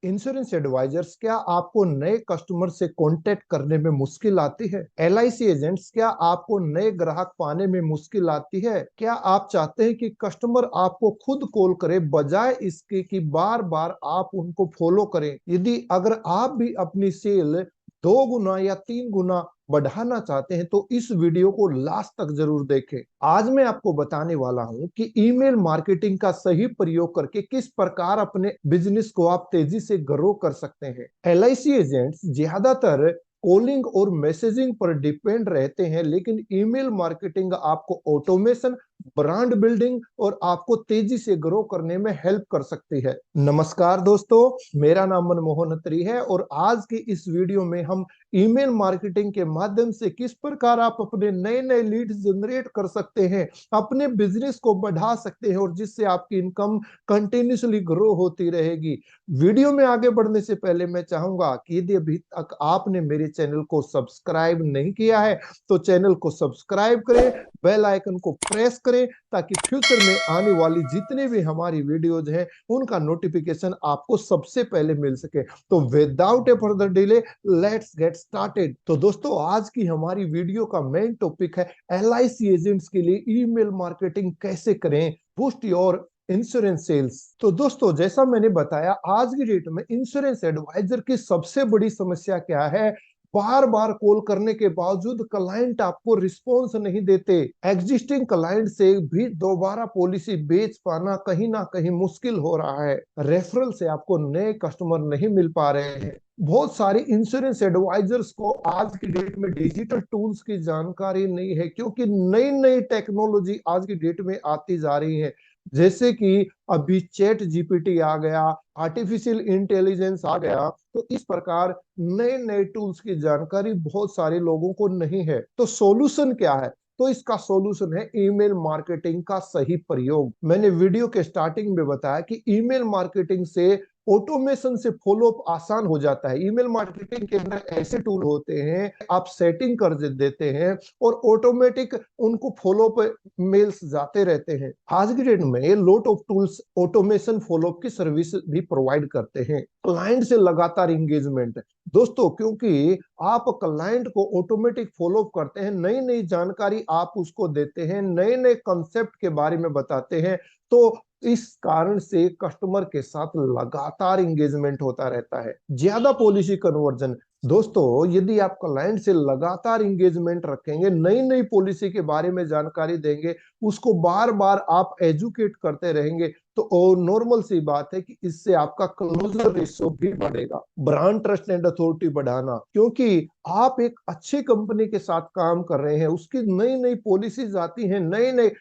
Insurance advisers, क्या आपको नए कस्टमर से कांटेक्ट करने में मुश्किल आती है? एलआईसी एजेंट्स, क्या आपको नए ग्राहक पाने में मुश्किल आती है? क्या आप चाहते हैं कि कस्टमर आपको खुद कॉल करे बजाय इसके कि बार बार आप उनको फॉलो करें? यदि अगर आप भी अपनी सेल 2 गुना या 3 गुना बढ़ाना चाहते हैं तो इस वीडियो को लास्ट तक जरूर देखें। आज मैं आपको बताने वाला हूं कि ईमेल मार्केटिंग का सही प्रयोग करके किस प्रकार अपने बिजनेस को आप तेजी से ग्रो कर सकते हैं। एलआईसी एजेंट्स ज्यादातर कॉलिंग और मैसेजिंग पर डिपेंड रहते हैं, लेकिन ईमेल मार्केटिंग आपको ऑटोमेशन, ब्रांड बिल्डिंग और आपको तेजी से ग्रो करने में हेल्प कर सकती है। नमस्कार दोस्तों, मेरा नाम मनमोहन अत्री है और आज की इस वीडियो में हम ईमेल मार्केटिंग के माध्यम से किस प्रकार आप अपने नए नए लीड्स जनरेट कर सकते हैं, अपने बिजनेस को बढ़ा सकते हैं और जिससे आपकी इनकम कंटिन्यूसली ग्रो होती रहेगी। वीडियो में आगे बढ़ने से पहले मैं चाहूंगा कि यदि अभी तक आपने मेरे चैनल को सब्सक्राइब नहीं किया है तो चैनल को सब्सक्राइब करें, बेल आइकन को प्रेस करें ताकि फ्यूचर में आने वाली जितनी भी हमारी वीडियोज हैं उनका नोटिफिकेशन आपको सबसे पहले मिल सके। तो without A further delay let's get started. तो दोस्तों, आज की हमारी वीडियो का मेन टॉपिक है एलआईसी एजेंट्स के लिए ईमेल मार्केटिंग कैसे करें, बूस्ट योर इंश्योरेंस सेल्स। तो दोस्तों, जैसा मैंने बताया, आज की डेट में इंश्योरेंस एडवाइजर की सबसे बड़ी समस्या क्या है? बार बार कॉल करने के बावजूद क्लाइंट आपको रिस्पॉन्स नहीं देते। एग्जिस्टिंग क्लाइंट से भी दोबारा पॉलिसी बेच पाना कहीं ना कहीं मुश्किल हो रहा है। रेफरल से आपको नए कस्टमर नहीं मिल पा रहे हैं। बहुत सारे इंश्योरेंस एडवाइजर्स को आज की डेट में डिजिटल टूल्स की जानकारी नहीं है, क्योंकि नई नई टेक्नोलॉजी आज की डेट में आती जा रही है। जैसे कि अभी चैट जीपीटी आ गया, आर्टिफिशियल इंटेलिजेंस आ गया, तो इस प्रकार नए नए टूल्स की जानकारी बहुत सारे लोगों को नहीं है। तो सॉल्यूशन क्या है? तो इसका सॉल्यूशन है ईमेल मार्केटिंग का सही प्रयोग। मैंने वीडियो के स्टार्टिंग में बताया कि ईमेल मार्केटिंग से ऑटोमेशन से फॉलो अप आसान हो जाता है। ईमेल मार्केटिंग के अंदर ऐसे टूल होते हैं, आप सेटिंग कर देते हैं और ऑटोमेटिक उनको फॉलो अप मेल्स जाते रहते हैं। आज की डेट में lot of tools automation follow up की सर्विस भी प्रोवाइड करते हैं। क्लाइंट से लगातार इंगेजमेंट, दोस्तों, क्योंकि आप क्लाइंट को ऑटोमेटिक फॉलो अप करते हैं, नई नई जानकारी आप उसको देते हैं, नए नए कंसेप्ट के बारे में बताते हैं, तो इस कारण से कस्टमर के साथ लगातार इंगेजमेंट होता रहता है। ज्यादा पॉलिसी कन्वर्जन, दोस्तों, यदि आप क्लाइंट से लगातार इंगेजमेंट रखेंगे, नई नई पॉलिसी के बारे में जानकारी देंगे, उसको बार बार आप एजुकेट करते रहेंगे, तो नॉर्मल सी बात है कि इससे आपका क्लोजर रेशियो भी बढ़ेगा। ब्रांड ट्रस्ट एंड अथॉरिटी बढ़ाना, क्योंकि आप एक अच्छी कंपनी के साथ काम कर रहे हैं, उसकी नई नई पॉलिसीज आती हैं, नए नए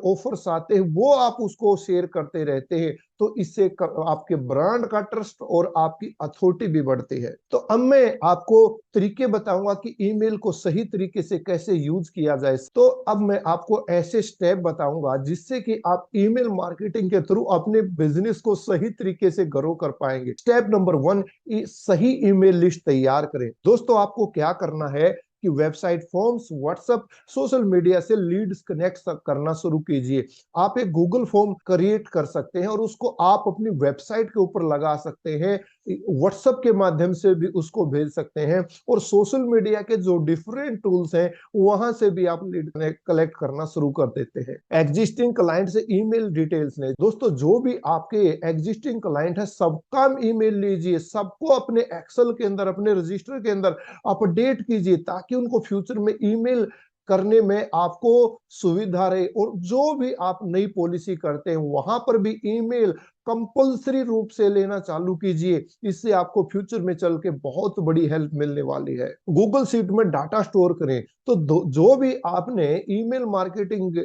ऑफर्स आते हैं, वो आप उसको शेयर करते रहते हैं, तो इससे आपके ब्रांड का ट्रस्ट और आपकी अथॉरिटी भी बढ़ती है। तो अब मैं आपको तरीके बताऊंगा कि ईमेल को सही तरीके से कैसे यूज किया जाए। तो अब मैं आपको ऐसे स्टेप बताऊंगा जिससे कि आप ईमेल मार्केटिंग के थ्रू अपने बिजनेस को सही तरीके से ग्रो कर पाएंगे। स्टेप नंबर 1, सही ईमेल लिस्ट तैयार करें। दोस्तों, आपको क्या करना है कि website, forms, WhatsApp, social media से लीड्स कनेक्ट करना शुरू कीजिए। आप एक गूगल फॉर्म क्रिएट कर सकते हैं और उसको आप अपनी वेबसाइट के ऊपर लगा सकते हैं, व्हाट्सएप के माध्यम से भी उसको भेज सकते हैं और सोशल मीडिया के जो डिफरेंट टूल्स हैं वहां से भी आप लीड कलेक्ट करना शुरू कर देते हैं। एग्जिस्टिंग क्लाइंट से ईमेल डिटेल्स ने, दोस्तों, जो भी आपके एग्जिस्टिंग क्लाइंट है सबका ईमेल लीजिए, सबको अपने एक्सेल के अंदर, अपने रजिस्टर के अंदर अपडेट कीजिए ताकि उनको फ्यूचर में ईमेल करने में आपको सुविधा रहे। और जो भी आप नई पॉलिसी करते हैं वहां पर भी ईमेल कंपलसरी रूप से लेना चालू कीजिए। इससे आपको फ्यूचर में चल के बहुत बड़ी हेल्प मिलने वाली है। गूगल शीट में डाटा स्टोर करें। तो जो भी आपने ईमेल मार्केटिंग,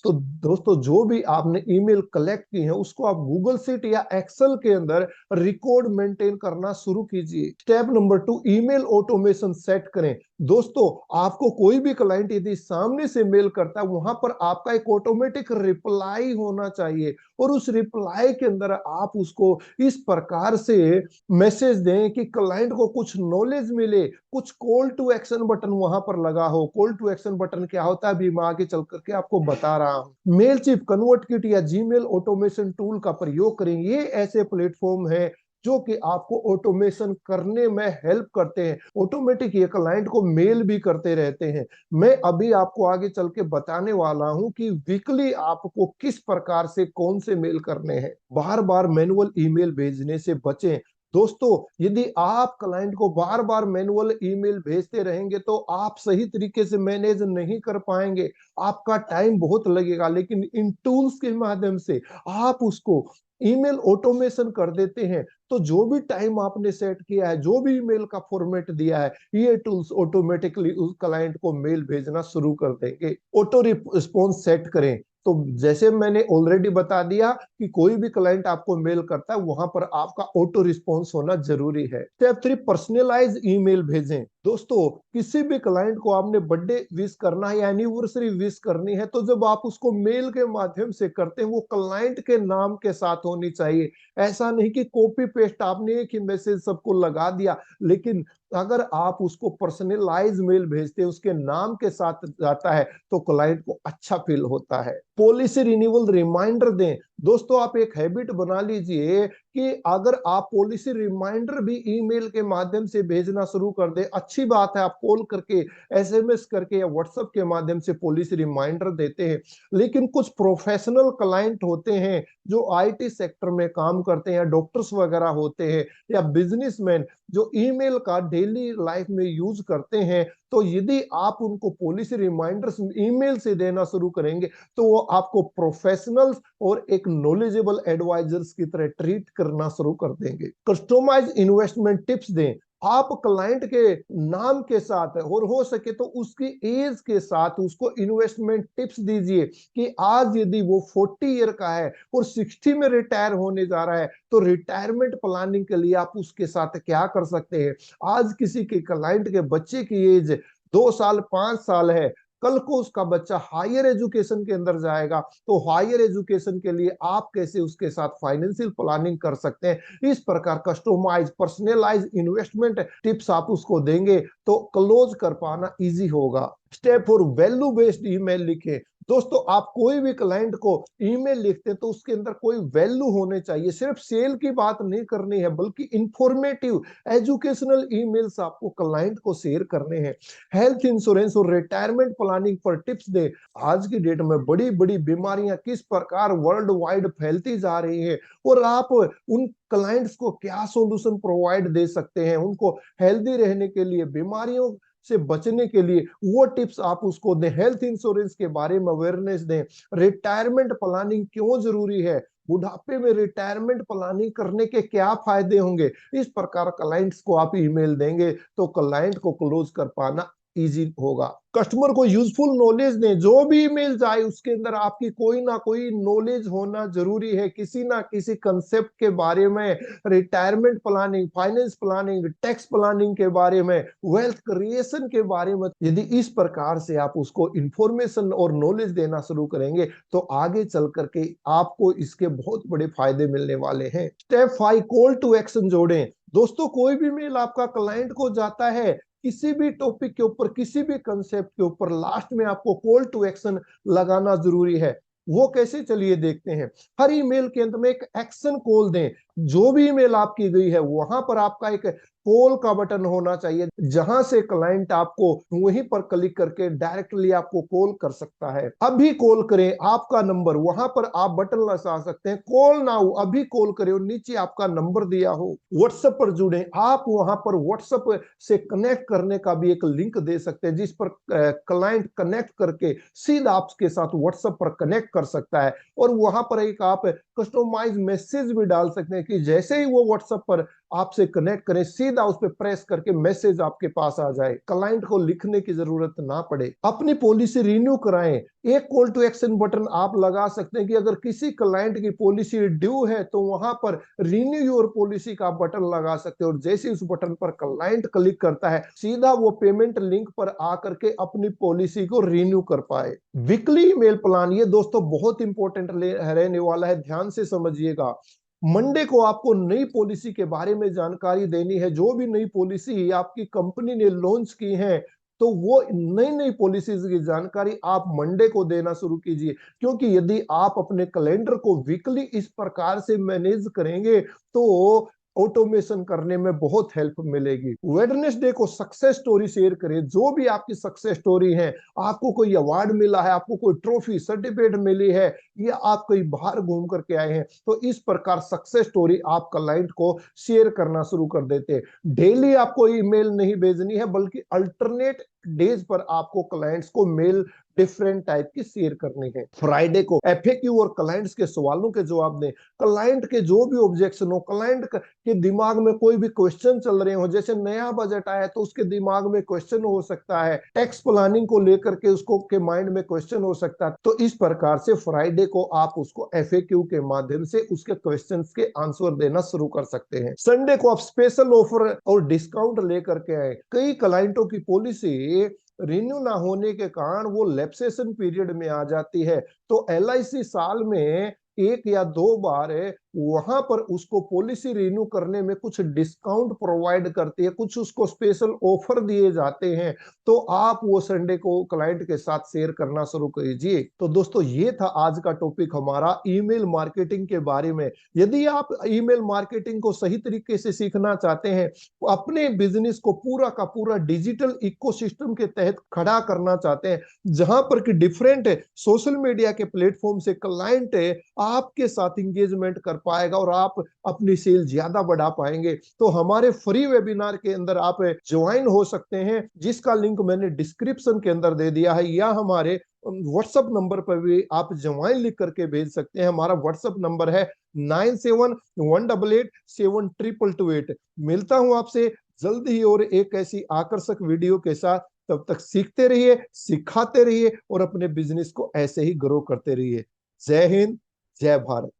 तो दोस्तों, जो भी आपने ईमेल कलेक्ट की है उसको आप गूगल शीट या एक्सेल के अंदर रिकॉर्ड मेंटेन करना शुरू कीजिए। Step number 2, email automation set करें। दोस्तों, आपको कोई भी क्लाइंट यदि सामने से मेल करता है, वहां पर आपका एक ऑटोमेटिक रिप्लाई होना चाहिए और उस रिप्लाई के अंदर आप उसको इस प्रकार से मैसेज दें कि क्लाइंट को कुछ नॉलेज मिले, कुछ कॉल टू एक्शन बटन वहां पर लगा हो। कॉल टू एक्शन बटन क्या होता है अभी मैं आगे चल करके आपको बता रहा हूं। मेल चिप, कन्वर्ट किट या जीमेल ऑटोमेशन टूल का प्रयोग करें। ये ऐसे प्लेटफॉर्म है जो कि आपको ऑटोमेशन करने में हेल्प करते हैं। ऑटोमेटिक ये क्लाइंट को मेल भी करते रहते हैं। मैं अभी आपको आगे चल के बताने वाला हूं कि वीकली आपको किस प्रकार से कौन से मेल करने हैं। बार बार मैनुअल ईमेल भेजने से बचें। दोस्तों, यदि आप क्लाइंट को बार बार मैनुअल ईमेल भेजते रहेंगे तो आप सही तरीके से मैनेज नहीं कर पाएंगे, आपका टाइम बहुत लगेगा। लेकिन इन टूल्स के माध्यम से आप उसको ईमेल ऑटोमेशन कर देते हैं, तो जो भी टाइम आपने सेट किया है, जो भी ईमेल का फॉर्मेट दिया है, ये टूल्स ऑटोमेटिकली उस क्लाइंट को मेल भेजना शुरू कर देंगे। ऑटो रिस्पॉन्स सेट करें। तो जैसे मैंने ऑलरेडी बता दिया कि कोई भी क्लाइंट आपको मेल करता है, वहां पर आपका ऑटो रिस्पॉन्स होना जरूरी है। स्टेप 3, पर्सनलाइज ईमेल भेजें। दोस्तों, किसी भी क्लाइंट को आपने बर्थडे विश करना है या एनिवर्सरी विश करनी है, तो जब आप उसको मेल के माध्यम से करते हैं, वो क्लाइंट के नाम के साथ होनी चाहिए। ऐसा नहीं कि कॉपी पेस्ट आपने एक ही मैसेज सबको लगा दिया। लेकिन अगर आप उसको पर्सनलाइज मेल भेजते हैं, उसके नाम के साथ जाता है, तो क्लाइंट को अच्छा फील होता है। पॉलिसी रिन्यूअल रिमाइंडर दें। दोस्तों, आप एक हैबिट बना लीजिए कि अगर आप पॉलिसी रिमाइंडर भी ईमेल के माध्यम से भेजना शुरू कर दें, अच्छी बात है, आप कॉल करके, एसएमएस करके या व्हाट्सएप के माध्यम से पॉलिसी रिमाइंडर देते हैं। लेकिन कुछ प्रोफेशनल क्लाइंट होते हैं जो आईटी सेक्टर में काम करते हैं, डॉक्टर्स वगैरह होते हैं, या बिजनेसमैन जो ईमेल का डेली लाइफ में यूज करते हैं। तो यदि आप उनको पॉलिसी रिमाइंडर्स ईमेल से देना शुरू करेंगे, तो वो आपको प्रोफेशनल्स और एक नॉलेजेबल एडवाइजर्स की तरह ट्रीट करना शुरू कर देंगे। कस्टमाइज इन्वेस्टमेंट टिप्स दें। आप क्लाइंट के नाम के साथ और हो सके तो उसकी एज के साथ उसको इन्वेस्टमेंट टिप्स दीजिए कि आज यदि वो 40 ईयर का है और 60 में रिटायर होने जा रहा है, तो रिटायरमेंट प्लानिंग के लिए आप उसके साथ क्या कर सकते हैं। आज किसी के क्लाइंट के बच्चे की एज 2 साल 5 साल है, कल को उसका बच्चा हायर एजुकेशन के अंदर जाएगा, तो हायर एजुकेशन के लिए आप कैसे उसके साथ फाइनेंशियल प्लानिंग कर सकते हैं। इस प्रकार कस्टमाइज पर्सनलाइज इन्वेस्टमेंट टिप्स आप उसको देंगे तो क्लोज कर पाना इजी होगा। स्टेप 4, वैल्यू बेस्ड ईमेल लिखें। दोस्तों, आप कोई भी क्लाइंट को ईमेल लिखते हैं तो उसके अंदर कोई वैल्यू होने चाहिए। सिर्फ सेल की बात नहीं करनी है, बल्कि इंफॉर्मेटिव एजुकेशनल ईमेल्स आपको क्लाइंट को शेयर करने हैं। हेल्थ इंश्योरेंस और रिटायरमेंट प्लानिंग पर टिप्स दे। आज की डेट में बड़ी बड़ी बीमारियां किस प्रकार वर्ल्ड वाइड फैलती जा रही है, और आप उन क्लाइंट्स को क्या सॉल्यूशन प्रोवाइड दे सकते हैं, उनको हेल्दी रहने के लिए, बीमारियों से बचने के लिए, वो टिप्स आप उसको दें। हेल्थ इंश्योरेंस के बारे में अवेयरनेस दें। रिटायरमेंट प्लानिंग क्यों जरूरी है, बुढ़ापे में रिटायरमेंट प्लानिंग करने के क्या फायदे होंगे, इस प्रकार क्लाइंट्स को आप ईमेल देंगे तो क्लाइंट को क्लोज कर पाना इजी होगा। कस्टमर को यूजफुल नॉलेज दें। जो भी ईमेल जाए उसके अंदर आपकी कोई ना कोई नॉलेज होना जरूरी है, किसी ना किसी कंसेप्ट के बारे में, retirement planning, finance planning, tax planning के बारे में, वेल्थ क्रिएशन के बारे में। यदि इस प्रकार से आप उसको इंफॉर्मेशन और नॉलेज देना शुरू करेंगे, तो आगे चल करके आपको इसके बहुत बड़े फायदे मिलने वाले हैं। स्टेप 5, कॉल टू एक्शन जोड़ें। दोस्तों, कोई भी मेल आपका क्लाइंट को जाता है, किसी भी टॉपिक के ऊपर, किसी भी कंसेप्ट के ऊपर, लास्ट में आपको कॉल टू एक्शन लगाना जरूरी है। वो कैसे, चलिए देखते हैं। हर ईमेल के अंत में एक एक्शन कॉल दें। जो भी ईमेल आपकी गई है, वहां पर आपका एक कॉल का बटन होना चाहिए, जहां से क्लाइंट आपको वहीं पर क्लिक करके डायरेक्टली आपको कॉल कर सकता है। अभी कॉल करें, आपका नंबर, वहां पर आप बटन लगा सकते हैं, कॉल नाउ, अभी कॉल करें, और नीचे आपका नंबर दिया हो। व्हाट्सएप पर जुड़े, आप वहां पर व्हाट्सएप से कनेक्ट करने का भी एक लिंक दे सकते हैं, जिस पर क्लाइंट कनेक्ट करके सीधा आपके साथ व्हाट्सएप पर कनेक्ट कर सकता है। और वहां पर एक आप कस्टमाइज मैसेज भी डाल सकते हैं कि जैसे ही वो व्हाट्सएप पर आपसे कनेक्ट करें, सीधा उस पर प्रेस करके मैसेज आपके पास आ जाए, क्लाइंट को लिखने की जरूरत ना पड़े। अपनी पॉलिसी रिन्यू कराएं। एक कॉल टू एक्शन बटन आप लगा सकते हैं कि अगर किसी क्लाइंट की पॉलिसी ड्यू है, तो वहां पर रिन्यू योर पॉलिसी का बटन लगा सकते हैं, और जैसे उस बटन पर क्लाइंट क्लिक करता है, सीधा वो पेमेंट लिंक पर आकर के अपनी पॉलिसी को रिन्यू कर पाए। वीकली ईमेल प्लान, ये दोस्तों बहुत इंपॉर्टेंट रहने वाला है, ध्यान से समझिएगा। मंडे को आपको नई पॉलिसी के बारे में जानकारी देनी है। जो भी नई पॉलिसी आपकी कंपनी ने लॉन्च की है, तो वो नई नई पॉलिसीज की जानकारी आप मंडे को देना शुरू कीजिए। क्योंकि यदि आप अपने कैलेंडर को वीकली इस प्रकार से मैनेज करेंगे, तो ऑटोमेशन करने में बहुत हेल्प मिलेगी। वेडनेसडे को सक्सेस स्टोरी शेयर करें, जो भी आपकी सक्सेस स्टोरी है, आपको कोई अवार्ड मिला है, आपको कोई ट्रॉफी सर्टिफिकेट मिली है, या आप कहीं बाहर घूम करके आए हैं, तो इस प्रकार सक्सेस स्टोरी आप क्लाइंट को शेयर करना शुरू कर देते हैं। डेली आपको ईमेल नहीं भेजनी है, बल्कि अल्टरनेट डेज पर आपको क्लाइंट्स को मेल डिफरेंट टाइप की शेयर करनी है। फ्राइडे को एफएक्यू और क्लाइंट्स के सवालों के जवाब दें। क्लाइंट के जो भी ऑब्जेक्शन हो, क्लाइंट के दिमाग में कोई भी क्वेश्चन चल रहे हो, जैसे नया बजट आया तो उसके दिमाग में क्वेश्चन हो सकता है, टैक्स प्लानिंग को लेकर के उसको के माइंड में क्वेश्चन हो सकता है, तो इस प्रकार से फ्राइडे को आप उसको एफएक्यू के माध्यम से उसके क्वेश्चंस के आंसर देना शुरू कर सकते हैं। संडे को आप स्पेशल ऑफर और डिस्काउंट लेकर के आए। कई क्लाइंटों की पॉलिसी रिन्यू ना होने के कारण वो लैप्सेशन पीरियड में आ जाती है, तो एलआईसी साल में एक या दो बार वहां पर उसको पॉलिसी रिन्यू करने में कुछ डिस्काउंट प्रोवाइड करती है, कुछ उसको स्पेशल ऑफर दिए जाते हैं, तो आप वो संडे को क्लाइंट के साथ शेयर करना शुरू कीजिए। तो दोस्तों, ये था आज का टॉपिक हमारा ईमेल मार्केटिंग के बारे में। यदि आप ईमेल मार्केटिंग को सही तरीके से सीखना चाहते हैं, अपने बिजनेस को पूरा का पूरा डिजिटल इकोसिस्टम के तहत खड़ा करना चाहते हैं, जहां पर कि डिफरेंट सोशल मीडिया के प्लेटफॉर्म से क्लाइंट आपके साथ इंगेजमेंट कर पाएगा और आप अपनी सेल ज्यादा बढ़ा पाएंगे, तो हमारे फ्री वेबिनार के अंदर आप ज्वाइन हो सकते हैं, जिसका लिंक मैंने डिस्क्रिप्शन के अंदर दे दिया है, या हमारे व्हाट्सएप नंबर पर भी आप ज्वाइन लिख करके भेज सकते हैं। हमारा व्हाट्सएप नंबर है 9718872228। मिलता हूं आपसे जल्द ही और एक ऐसी आकर्षक वीडियो के साथ। तब तक सीखते रहिए, सिखाते रहिए और अपने बिजनेस को ऐसे ही ग्रो करते रहिए। जय हिंद, जय भारत।